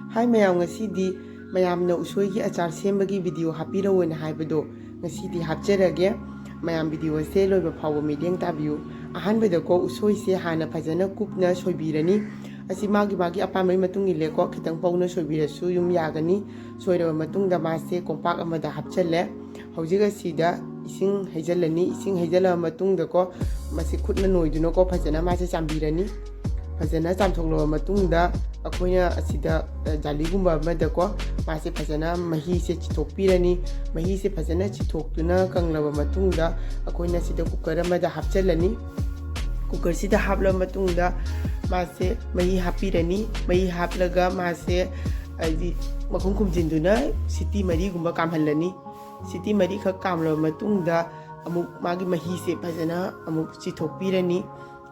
Hai mayam ngasidi mayamna usoigi achar sembagi video hapiro oina haibado ngasidi hapcherage mayam video se loiba phawa medium tabiu ahanbada ko usoi se hana phajana kupna soibirani asi magi apamai matung ile ko khitang pauna soibirasu yum yagani soiraba matungda mase kompak amada hapchelle haujiga sida ising heijala matungda ko masi khutna noiduna ko phajana mase chambirani phajana chamthoklo matungda akoina asida jaligumba amada ko mase phajana mahi se chithokpirani mahi se phajana chithoktuna kanglaba matungda akoina sida cooker amada hapchalani cooker sida hapla matungda mase mahi hapirani mahi haplaga mase aidi makhum khumjinduna siti mari gumba kamhalani siti mari khak kamla matungda amuk magi mahi se phajana amuk chithokpirani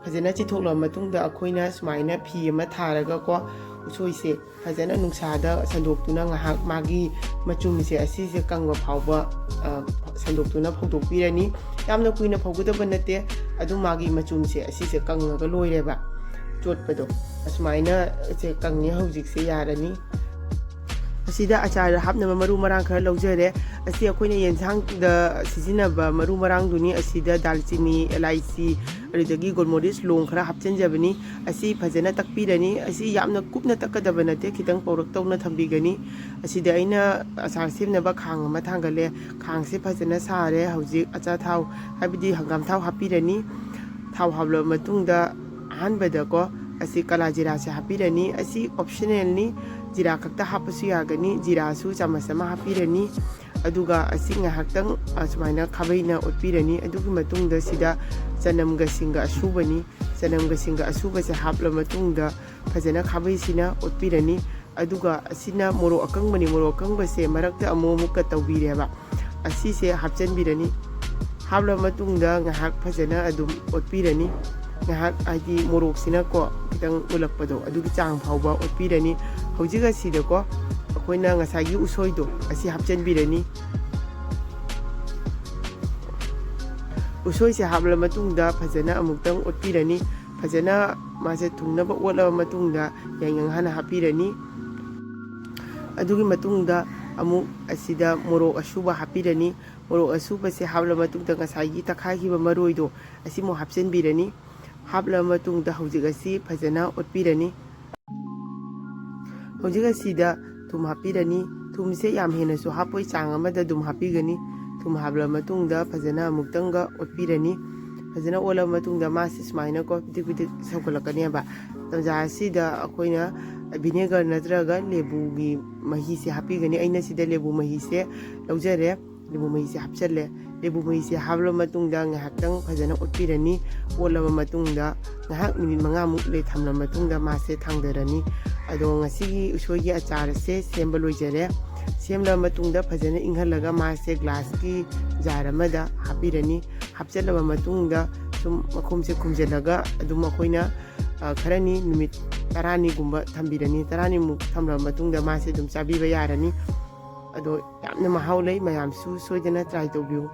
phajana chithokla matungda akoina sumaina phi ama tharaga ko usoi se phajana nungsada sandoktuna ngahak magi machum se asi se kangwa phawba sandoktuna phawdokpirani yamna kuina phawgudaba nate adu magi machum se asi se kangnaga loireba chotpado asmaina se kangni hojik se yarani asida achar hapna maru marang khara lawjare asi akoina yensang da sizinaba maru marang duni asida dalchini LIC adagi golmoris long khara hapchenjabani asi phajana takpirani asi yamna kupna takadaba nate khitang pawrak tawna thambigani asida aina achar semnaba khang ama thangale khangse phajana sare hojik acha thaw habidi hangam thaw hapirani thaw habla matungda ahanbada ko asi kala jira se hapirani asi optional ni jira khakta hapasu yagani jira su chamasama hapirani aduga asi ngahaktang asmaina khabaina otpirani adugi matungda sida chanamga singa asubani chanamga singa asuba se hapla matungda phajana khabai sina otpirani aduga asina moro akangba se marakta amomukka tawbireba asi se hapchanbirani hapla matungda ngahak phajana adum otpirani ngahak aidi morok sina ko kitang ulakpado adugi chang phawba otpirani hojiga sida ko akoina ngasagi usoido asi hapchanbirani usoi se hapla matungda phajana amuktang otpirani phajana mase thungnaba otlaba matungda yangyang hana hapirani adugi matungda amuk asida morok asuba hapirani morok asuba se hapla matungda ngasagi takhagiba maroido asi mo hapchanbirani hapla matungda hojiga si phajana otpirani hojiga sida thum hapirani thum se yam hena su hapoi chang amada dum hapigani thum hapla matungda phajana muktanga otpirani phajana ola matungda masi smaina ko pitik saukolakani ba tamja sida akoina vinegar natraga lebu gi mahi se hapigani aina sida lebu mahi se laujare lebu mahi se hapchalle lebu mahi se hapla matungda ngahaktang phajana otpirani ola matungda ngahak minit manga muk le thamla matungda mase thangdarani ado ngasigi usoigi achar se semba loijare semla matungda phajana inghalaga mase glass ki jar amada hapirani hapchalaba matungda sum makhum se khumjalaga adum akoina kharani numit 10 gumba thambirani 10 muk thamla matungda mase dum chabiba yarani ado yamna mahau lei mayam su soidana try tawbiu